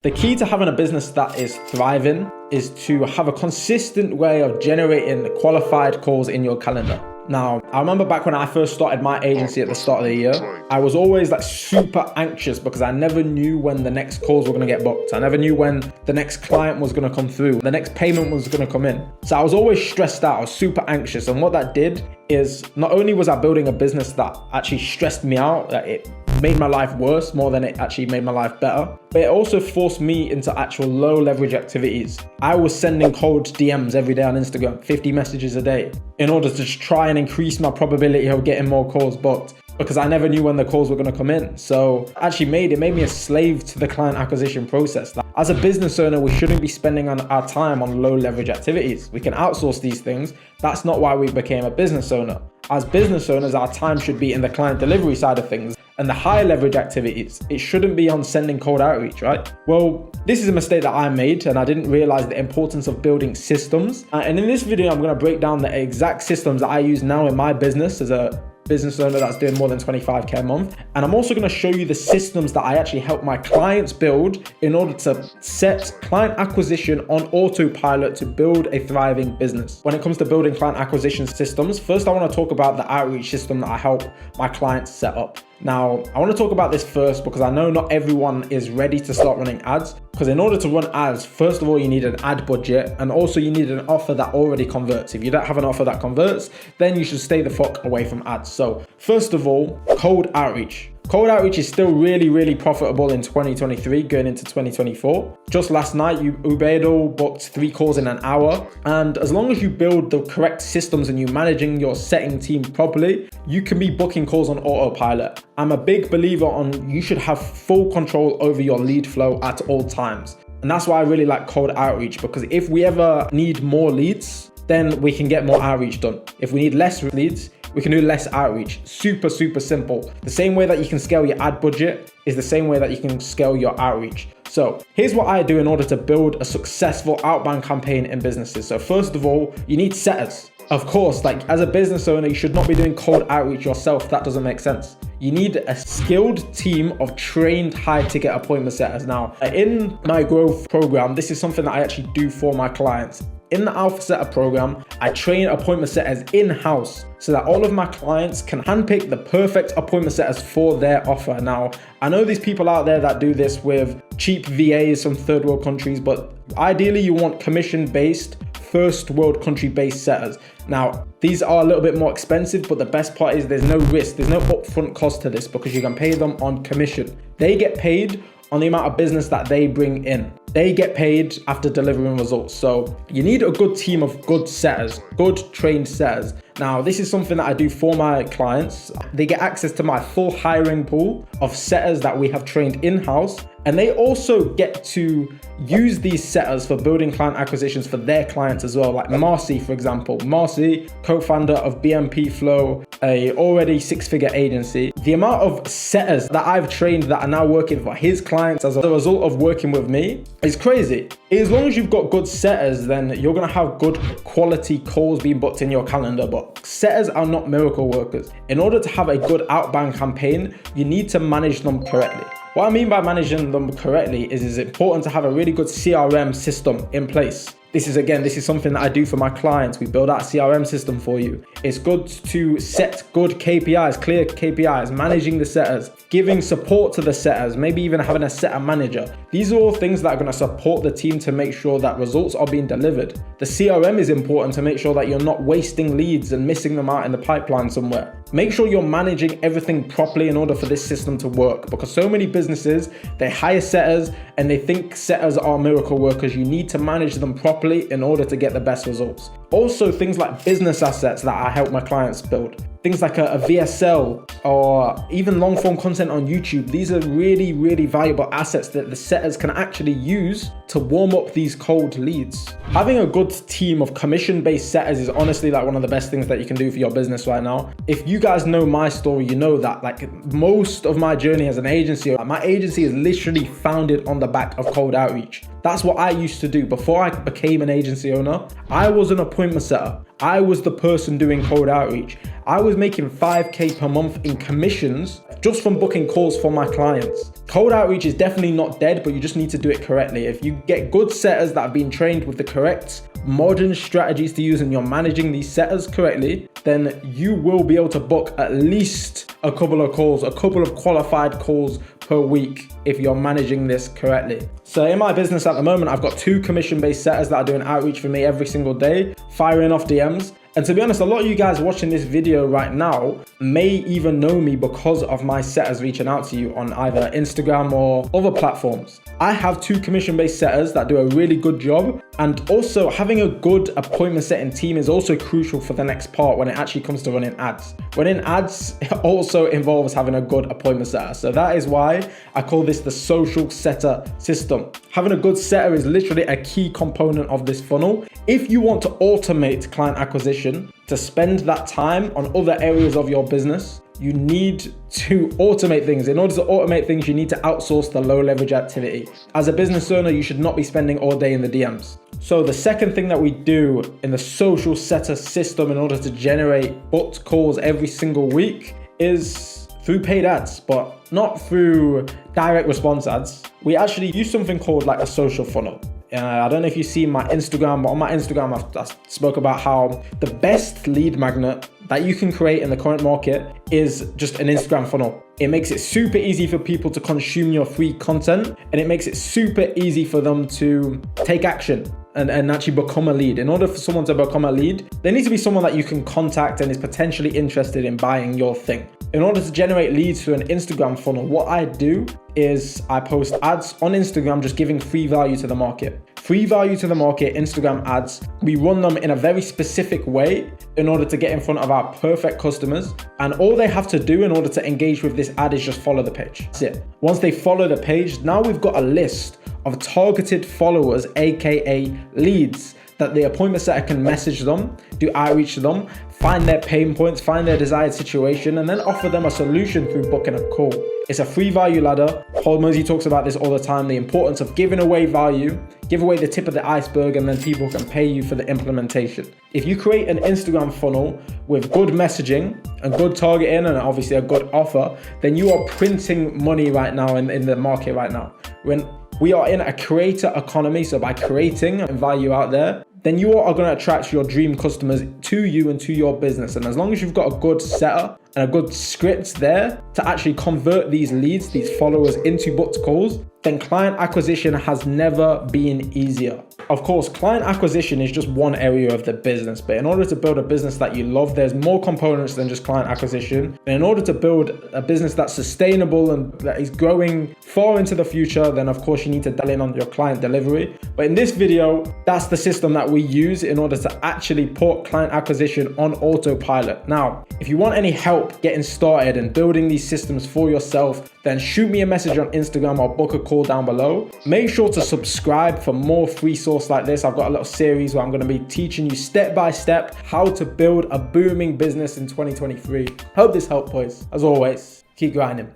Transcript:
The key to having a business that is thriving is to have a consistent way of generating qualified calls in your calendar. Now, I remember back when I first started my agency at the start of the year, I was always like super anxious because I never knew when the next calls were going to get booked. I never knew when the next client was going to come through, the next payment was going to come in. So I was always stressed out, I was super anxious. And what that did is not only was I building a business that actually stressed me out, it made my life worse more than it actually made my life better, but it also forced me into actual low leverage activities. I was sending cold DMs every day on Instagram, 50 messages a day, in order to just try and increase my probability of getting more calls booked, because I never knew when the calls were going to come in. So actually made me a slave to the client acquisition process. As a business owner, we shouldn't be spending our time on low leverage activities. We can outsource these things. That's not why we became a business owner. As business owners, our time should be in the client delivery side of things and the high leverage activities. It shouldn't be on sending cold outreach, right? Well, this is a mistake that I made, and I didn't realize the importance of building systems. And in this video, I'm going to break down the exact systems that I use now in my business as a business owner that's doing more than 25K a month. And I'm also going to show you the systems that I actually help my clients build in order to set client acquisition on autopilot to build a thriving business. When it comes to building client acquisition systems, first I want to talk about the outreach system that I help my clients set up. Now, I want to talk about this first because I know not everyone is ready to start running ads. Because in order to run ads, first of all, you need an ad budget, and also you need an offer that already converts. If you don't have an offer that converts, then you should stay the fuck away from ads. So first of all, cold outreach. Cold outreach is still really profitable in 2023 going into 2024. Just last night, Ubedo booked 3 calls in an hour. And as long as you build the correct systems and you're managing your setting team properly, you can be booking calls on autopilot. I'm a big believer on you should have full control over your lead flow at all times. And that's why I really like cold outreach, because if we ever need more leads, then we can get more outreach done. If we need less leads, we can do less outreach. Super simple. The same way that you can scale your ad budget is the same way that you can scale your outreach. So here's what I do in order to build a successful outbound campaign in businesses. So first of all, you need setters. Of course, like as a business owner, you should not be doing cold outreach yourself. That doesn't make sense. You need a skilled team of trained high ticket appointment setters. Now, in my growth program, this is something that I actually do for my clients. In the Alpha Setter program, I train appointment setters in-house so that all of my clients can handpick the perfect appointment setters for their offer. Now, I know these people out there that do this with cheap VAs from third world countries, but ideally you want commission-based, first world country-based setters. Now, these are a little bit more expensive, but the best part is there's no risk, there's no upfront cost to this because you can pay them on commission. They get paid on the amount of business that they bring in. They get paid after delivering results. So you need a good team of good setters, good trained setters. Now, this is something that I do for my clients. They get access to my full hiring pool of setters that we have trained in-house. And they also get to use these setters for building client acquisitions for their clients as well. Like Marcy, for example. Marcy, co-founder of BMP Flow, a already 6-figure agency. The amount of setters that I've trained that are now working for his clients as a result of working with me is crazy. As long as you've got good setters, then you're gonna have good quality calls being booked in your calendar. But setters are not miracle workers. In order to have a good outbound campaign, you need to manage them correctly. What I mean by managing them correctly is it's important to have a really good CRM system in place. This is something that I do for my clients. We build out a CRM system for you. It's good to set good KPIs, clear KPIs, managing the setters, giving support to the setters, maybe even having a setter manager. These are all things that are going to support the team to make sure that results are being delivered. The CRM is important to make sure that you're not wasting leads and missing them out in the pipeline somewhere. Make sure you're managing everything properly in order for this system to work, because so many businesses, they hire setters and they think setters are miracle workers. You need to manage them properly in order to get the best results. Also, things like business assets that I help my clients build. Things like a VSL or even long form content on YouTube. These are really valuable assets that the setters can actually use to warm up these cold leads. Having a good team of commission-based setters is honestly like one of the best things that you can do for your business right now. If you guys know my story, you know that like most of my journey as an agency, my agency is literally founded on the back of cold outreach. That's what I used to do before I became an agency owner. I was an appointment setter. I was the person doing cold outreach. I was making 5K per month in commissions just from booking calls for my clients. Cold outreach is definitely not dead, but you just need to do it correctly. If you get good setters that have been trained with the correct modern strategies to use and you're managing these setters correctly, then you will be able to book at least a couple of calls, a couple of qualified calls per week if you're managing this correctly. So in my business at the moment, I've got 2 commission-based setters that are doing outreach for me every single day, firing off DMs. And to be honest, a lot of you guys watching this video right now may even know me because of my setters reaching out to you on either Instagram or other platforms. I have 2 commission-based setters that do a really good job, and also having a good appointment setting team is also crucial for the next part when it actually comes to running ads. Running ads also involves having a good appointment setter. So that is why I call this the social setter system. Having a good setter is literally a key component of this funnel. If you want to automate client acquisition, to spend that time on other areas of your business, you need to automate things. In order to automate things, you need to outsource the low leverage activity. As a business owner, you should not be spending all day in the DMs. So the second thing that we do in the social setter system in order to generate booked calls every single week is through paid ads, but not through direct response ads. We actually use something called like a social funnel. I don't know if you see my Instagram, but on my Instagram, I spoke about how the best lead magnet that you can create in the current market is just an Instagram funnel. It makes it super easy for people to consume your free content, and it makes it super easy for them to take action and actually become a lead. In order for someone to become a lead, there needs to be someone that you can contact and is potentially interested in buying your thing. In order to generate leads through an Instagram funnel, what I do is I post ads on Instagram just giving free value to the market. Free value to the market, Instagram ads. We run them in a very specific way in order to get in front of our perfect customers. And all they have to do in order to engage with this ad is just follow the page. That's it. Once they follow the page, now we've got a list of targeted followers, aka leads, that the appointment setter can message them, do outreach to them, find their pain points, find their desired situation, and then offer them a solution through booking a call. It's a free value ladder. Paul Mosey talks about this all the time, the importance of giving away value, give away the tip of the iceberg, and then people can pay you for the implementation. If you create an Instagram funnel with good messaging and good targeting and obviously a good offer, then you are printing money right now in the market right now. When we are in a creator economy, so by creating value out there, then you are going to attract your dream customers to you and to your business. And as long as you've got a good setup and a good script there to actually convert these leads, these followers into booked calls, then client acquisition has never been easier. Of course, client acquisition is just one area of the business, but in order to build a business that you love, there's more components than just client acquisition. And in order to build a business that's sustainable and that is growing far into the future, then of course you need to dial in on your client delivery. But in this video, that's the system that we use in order to actually put client acquisition on autopilot. Now, if you want any help getting started and building these systems for yourself, then shoot me a message on Instagram or book a call down below. Make sure to subscribe for more free source like this. I've got a little series where I'm going to be teaching you step by step how to build a booming business in 2023. Hope this helped, boys. As always, keep grinding.